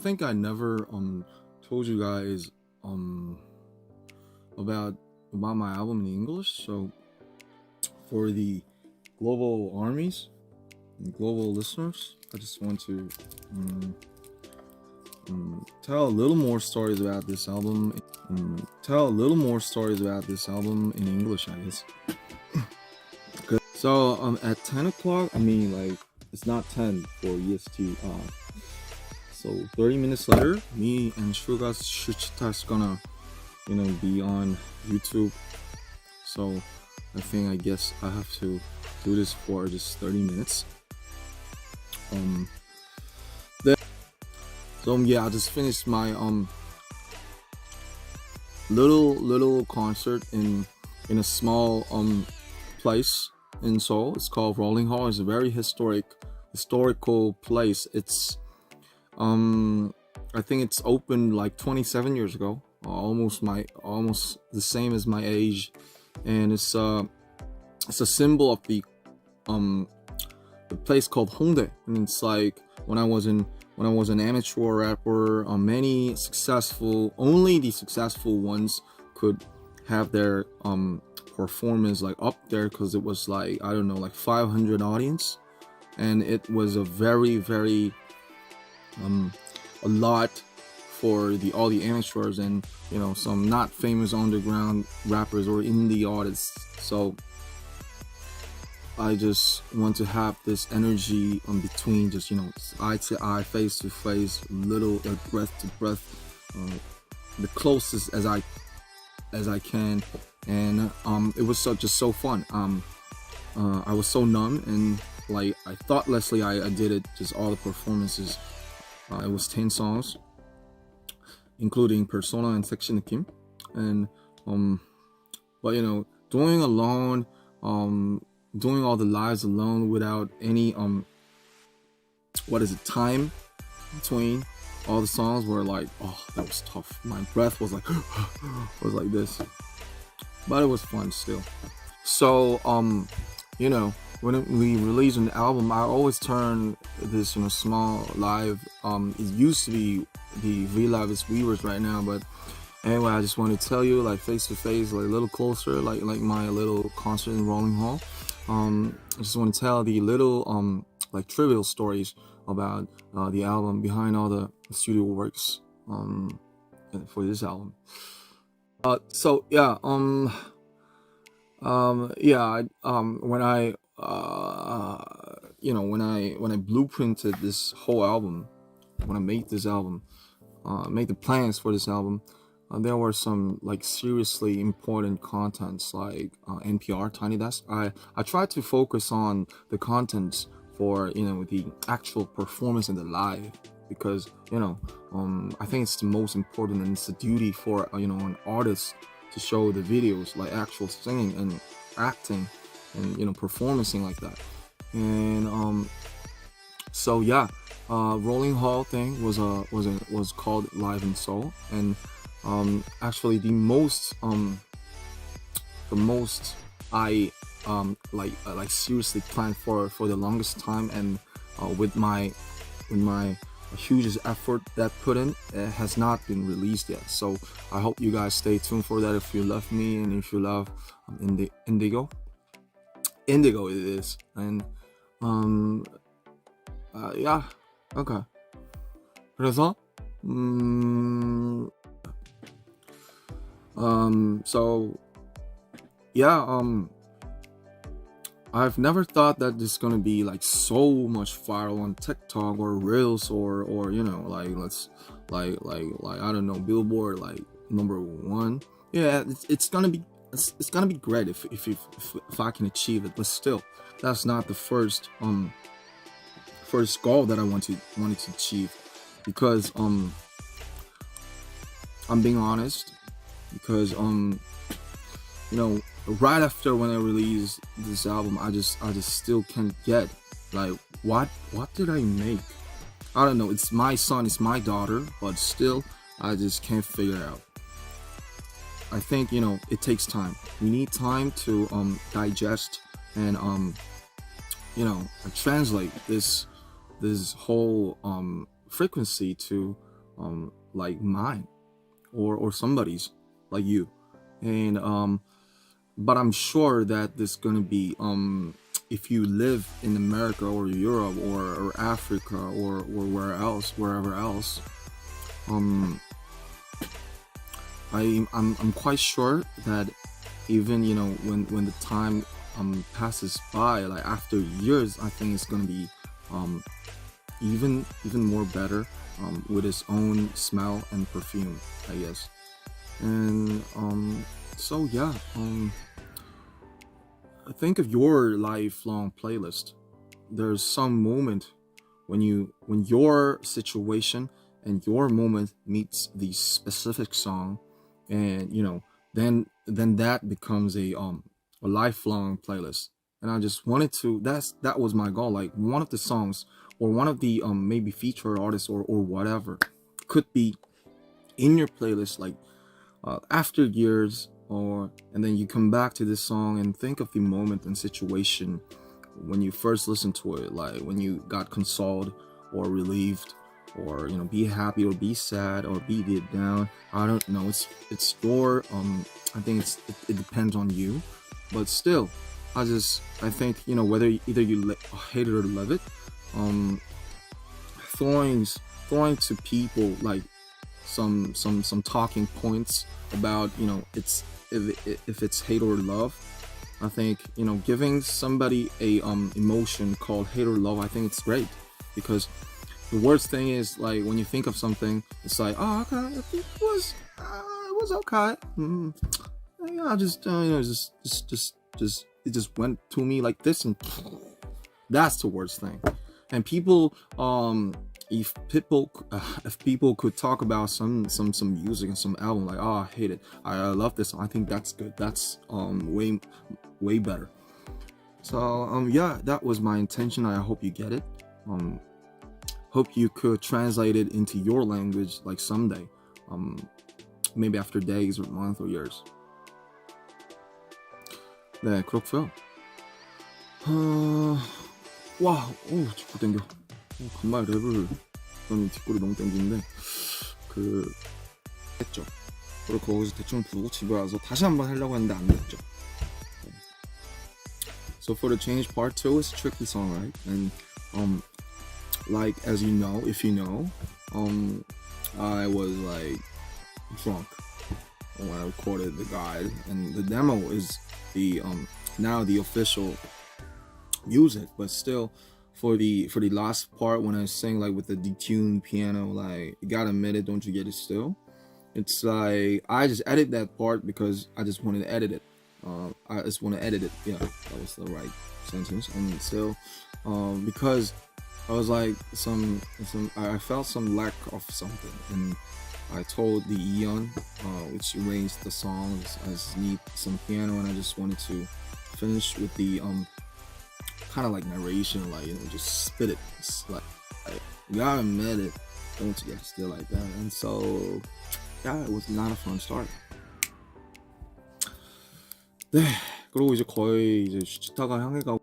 think I never told you guys about my album in English. So for the global armies and global listeners, I just want to tell a little more stories about this album. Tell a little more stories about this album in English, I guess. So at 10 o'clock, I mean, like, it's not 10 for EST. So 30 minutes later, me and Shuga's Shuchita's gonna, be on YouTube. So I guess I have to do this for just 30 minutes. Yeah, I just finished my little concert in a small place in Seoul. It's called Rolling Hall. It's a very historical place. It's I think it's opened like 27 years ago, almost the same as my age, and it's a symbol of the place called Hongdae. And it's like when I was an amateur rapper, only the successful ones could have their performance like up there, because it was like, I don't know, like 500 audience, and it was a very a lot for all the amateurs and some not famous underground rappers or indie artists. So I just want to have this energy between, just eye to eye, face to face, little breath to breath, the closest as I can. And it was just so fun. I was so numb, and like I thoughtlessly I did it, just all the performances. It was 10 songs, including Persona and Section Kim. And but doing alone, doing all the lives alone without any time between all the songs, were like, oh, that was tough. My breath was like was like this, but it was fun still. So when we release an album, I always turn this small live. It used to be the V-Live is Weverse right now, but anyway, I just want to tell you, like, face to face, like a little closer, like my little concert in Rolling Hall. I just want to tell the little like trivial stories about the album, behind all the studio works for this album. So yeah, when I when I blueprinted this whole album, when I made this album, made the plans for this album, there were some like seriously important contents, like NPR Tiny Desk. I tried to focus on the contents for the actual performance in the live, because I think it's the most important, and it's a duty for an artist to show the videos, like actual singing and acting and performing like that. And so yeah, Rolling Hall thing was called Live in Seoul. And actually the most I like seriously planned for the longest time, and with my hugest effort that put in, it has not been released yet. So I hope you guys stay tuned for that, if you love me and if you love Indigo it is. And yeah, okay. 그래서 so yeah, I've never thought that this is gonna be like so much viral on TikTok or Reels or like I don't know, Billboard like #1. Yeah, it's gonna be great if I can achieve it. But still, that's not the first goal that I wanted to achieve, because I'm being honest, because right after when I released this album, I just still can't get, like, what did I make? I don't know. It's my son, it's my daughter, but still I just can't figure it out. I think it takes time. We need time to digest and translate this whole frequency to like mine or somebody's like you. And but I'm sure that this gonna be if you live in America or Europe or Africa or wherever else, um I'm quite sure that even when the time passes by, like after years, I think it's gonna be um even more better with its own smell and perfume, I guess. And so yeah, think of your lifelong playlist. There's some moment when your situation and your moment meets the specific song, and then that becomes a lifelong playlist. And I just wanted to that was my goal, like one of the songs or one of the maybe feature artists or whatever could be in your playlist, like after years, or and then you come back to this song and think of the moment and situation when you first listened to it, like when you got consoled or relieved, or be happy or be sad or be it down. I don't know, it's your I think it depends on you, but still I think whether either you hate it or love it, um throwing throwing to people like some talking points about it's if it's hate or love. I think giving somebody a emotion called hate or love, I think it's great, because the worst thing is like when you think of something, it's like, oh, okay, it was okay. Yeah, I just just it just went to me like this, and that's the worst thing. And people if people could talk about some music and some album, like, oh, I hate it, I love this, I think that's good, that's way better. So yeah, that was my intention. I hope you get it. Hope you could translate it into your language like someday, maybe after days or months or years. 네, 그렇고요. 와, 자꾸 땡겨. 간만에 랩을 저는 뒷골이 너무 땡기는데 했죠. 그리고 거기서 대충 부르고 집에 와서 다시 한번 하려고 했는데 안 됐죠. So for the change part 2, it's a tricky song, right? And like, as you know, if you know, I was like drunk when I recorded the guide, and the demo is the now the official music, but still for the last part when I sing like with the detuned piano, like, you gotta admit it, don't you get it still? It's like I just edit that part because I just wanted to edit it. I just want to edit it. Yeah, that was the right sentence. And still, because I was like I felt some lack of something, and I told the Eon, which arranged the songs, I just need some piano, and I just wanted to finish with the kind of like narration, like just spit it. It's like you gotta admit it, don't you get still like that? And so yeah, it was not a fun start. 네, 그리고 이제 거의 이제 슈타가 향해 가고